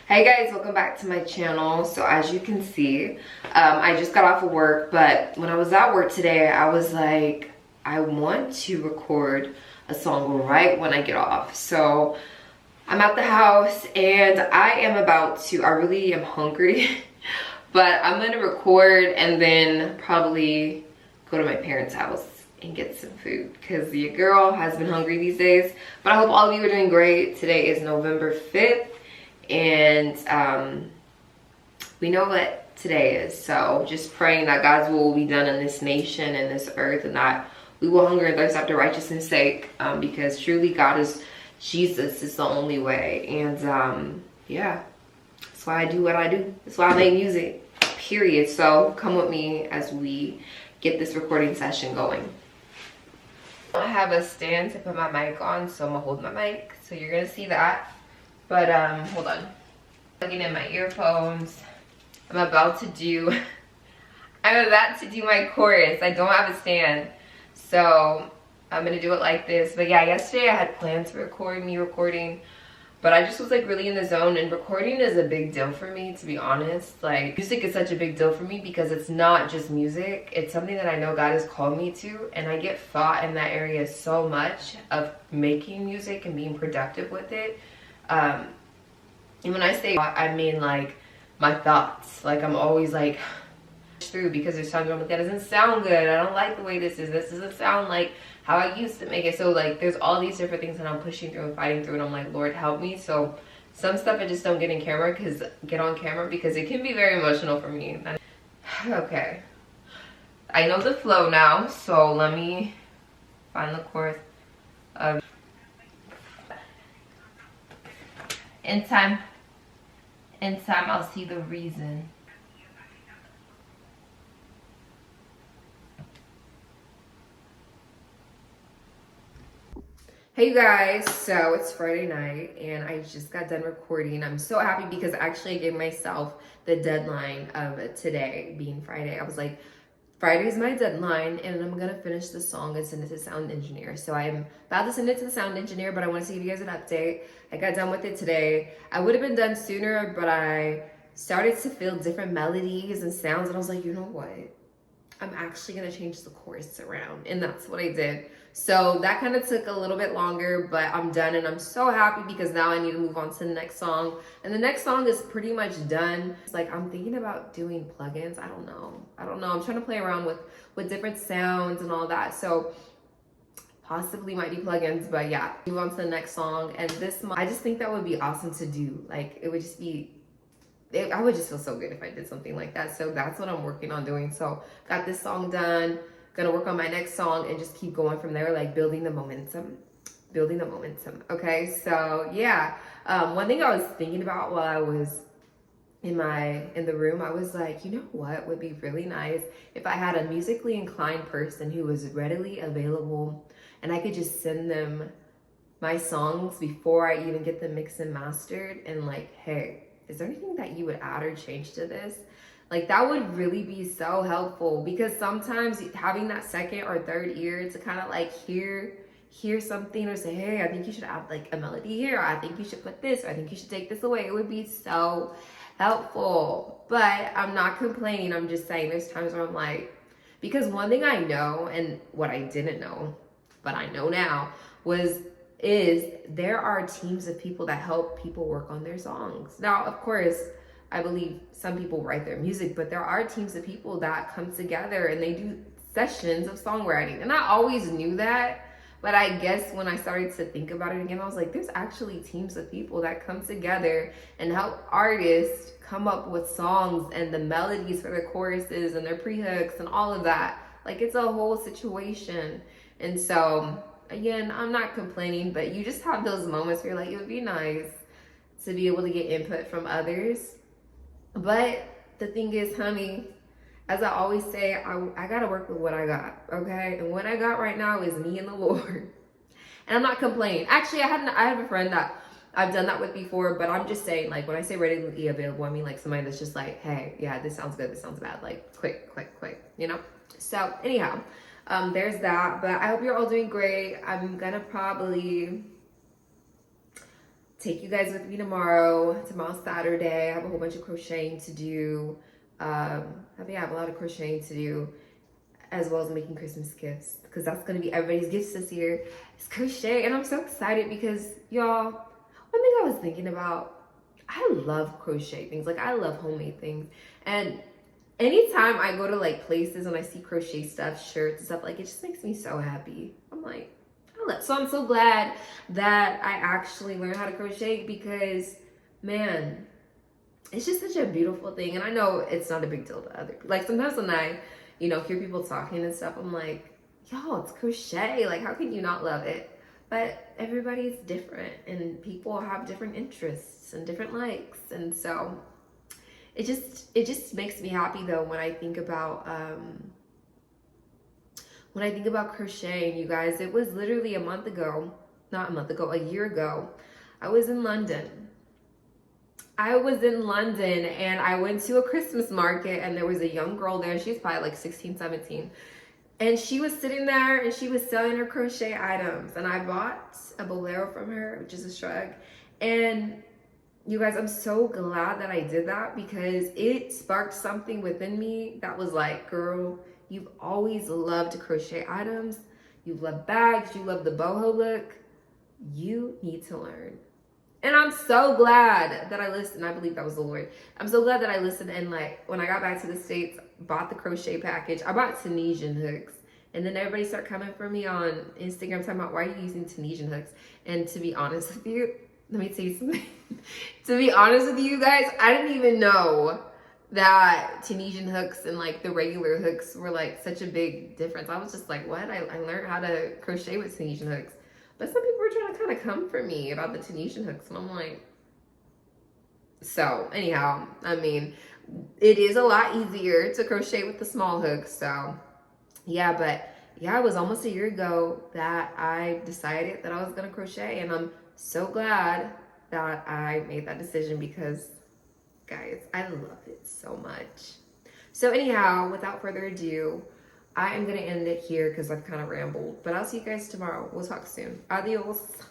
Hey guys, welcome back to my channel. So as you can see, I just got off of work, but when I was at work today, I was like, I want to record a song right when I get off. So I'm at the house and I really am hungry, but I'm gonna record and then probably go to my parents' house and get some food because your girl has been hungry these days. But I hope all of you are doing great. Today is November 5th. And we know what today is, so just praying that God's will be done in this nation and this earth, and that we will hunger and thirst after righteousness' sake, because truly Jesus is the only way. And yeah, that's why I do what I do. That's why I make music, period. So come with me as we get this recording session going. I have a stand to put my mic on, so I'm gonna hold my mic, so you're gonna see that. But hold on, plugging in my earphones. I'm about to do my chorus. I don't have a stand, so I'm gonna do it like this. But yeah, yesterday I had plans to record me recording, but I just was like really in the zone, and recording is a big deal for me, to be honest. Like, music is such a big deal for me because it's not just music, it's something that I know God has called me to, and I get fought in that area so much of making music and being productive with it. And when I say I mean like my thoughts, like I'm always like through, because there's times where I'm like, that doesn't sound good, I don't like the way this doesn't sound like how I used to make it. So like there's all these different things that I'm pushing through and fighting through, and I'm like, Lord help me. So some stuff I just don't get on camera because it can be very emotional for me. Okay, I know the flow now, so let me find the chorus. In time I'll see the reason. Hey you guys, so it's Friday night and I just got done recording. I'm so happy because actually I gave myself the deadline of today being Friday. I was like, Friday's my deadline and I'm gonna finish the song and send it to the sound engineer. So I'm about to send it to the sound engineer, but I want to give you guys an update. I got done with it today. I would have been done sooner, but I started to feel different melodies and sounds, and I was like, you know what? I'm actually gonna change the chorus around, and that's what I did. So that kind of took a little bit longer, but I'm done, and I'm so happy because now I need to move on to the next song. And the next song is pretty much done. It's like I'm thinking about doing plugins. I don't know. I'm trying to play around with different sounds and all that. So possibly might be plugins, but yeah, move on to the next song. And this month, I just think that would be awesome to do. Like it would just be, I would just feel so good if I did something like that. So that's what I'm working on doing. So got this song done, gonna work on my next song and just keep going from there, like building the momentum. Okay, so yeah, one thing I was thinking about while I was in the room, I was like, you know what would be really nice if I had a musically inclined person who was readily available and I could just send them my songs before I even get them mixed and mastered, and like, hey, is there anything that you would add or change to this? Like that would really be so helpful, because sometimes having that second or third ear to kind of like hear something or say, hey, I think you should add like a melody here, or I think you should put this, or I think you should take this away, it would be so helpful. But I'm not complaining, I'm just saying there's times where I'm like, because one thing I know, and what I didn't know but I know now, is there are teams of people that help people work on their songs. Now, of course, I believe some people write their music, but there are teams of people that come together and they do sessions of songwriting. And I always knew that, but I guess when I started to think about it again, I was like, there's actually teams of people that come together and help artists come up with songs and the melodies for their choruses and their pre-hooks and all of that. Like, it's a whole situation. And so again, I'm not complaining, but you just have those moments where you're like, it would be nice to be able to get input from others. But the thing is, honey, as I always say, I gotta work with what I got, okay? And what I got right now is me and the Lord. And I'm not complaining. Actually, I have a friend that I've done that with before, but I'm just saying, like, when I say readily available, I mean like somebody that's just like, hey, yeah, this sounds good, this sounds bad, like quick, you know? So anyhow, there's that. But I hope you're all doing great. I'm gonna probably take you guys with me tomorrow. Tomorrow's Saturday. I have a whole bunch of crocheting to do. I think I have a lot of crocheting to do, as well as making Christmas gifts, because that's going to be everybody's gifts this year. It's crochet, and I'm so excited because, y'all, one thing I was thinking about, I love crochet things. Like, I love homemade things. And anytime I go to, like, places and I see crochet stuff, shirts and stuff, like, it just makes me so happy. I'm like, so I'm so glad that I actually learned how to crochet because, man, it's just such a beautiful thing. And I know it's not a big deal to other people. Like, sometimes when I, hear people talking and stuff, I'm like, yo, it's crochet. Like, how can you not love it? But everybody's different, and people have different interests and different likes. And so it just makes me happy, though, when I think about crocheting, you guys. It was literally a year ago. I was in London. And I went to a Christmas market, and there was a young girl there. She was probably like 16, 17. And she was sitting there and she was selling her crochet items. And I bought a bolero from her, which is a shrug. And you guys, I'm so glad that I did that because it sparked something within me that was like, girl, you've always loved crochet items. You love bags. You love the boho look. You need to learn. And I'm so glad that I listened. I believe that was the Lord. I'm so glad that I listened. And like, when I got back to the States, bought the crochet package. I bought Tunisian hooks. And then everybody started coming for me on Instagram talking about, why are you using Tunisian hooks? And to be honest with you, let me tell you something. To be honest with you guys, I didn't even know that Tunisian hooks and like the regular hooks were like such a big difference. I was just like, what? I learned how to crochet with Tunisian hooks. But some people were trying to kind of come for me about the Tunisian hooks. And I'm like, so anyhow, I mean, it is a lot easier to crochet with the small hooks. So yeah, but yeah, it was almost a year ago that I decided that I was going to crochet. And I'm so glad that I made that decision because, guys, I love it so much. So anyhow, without further ado, I am going to end it here because I've kind of rambled. But I'll see you guys tomorrow. We'll talk soon. Adios.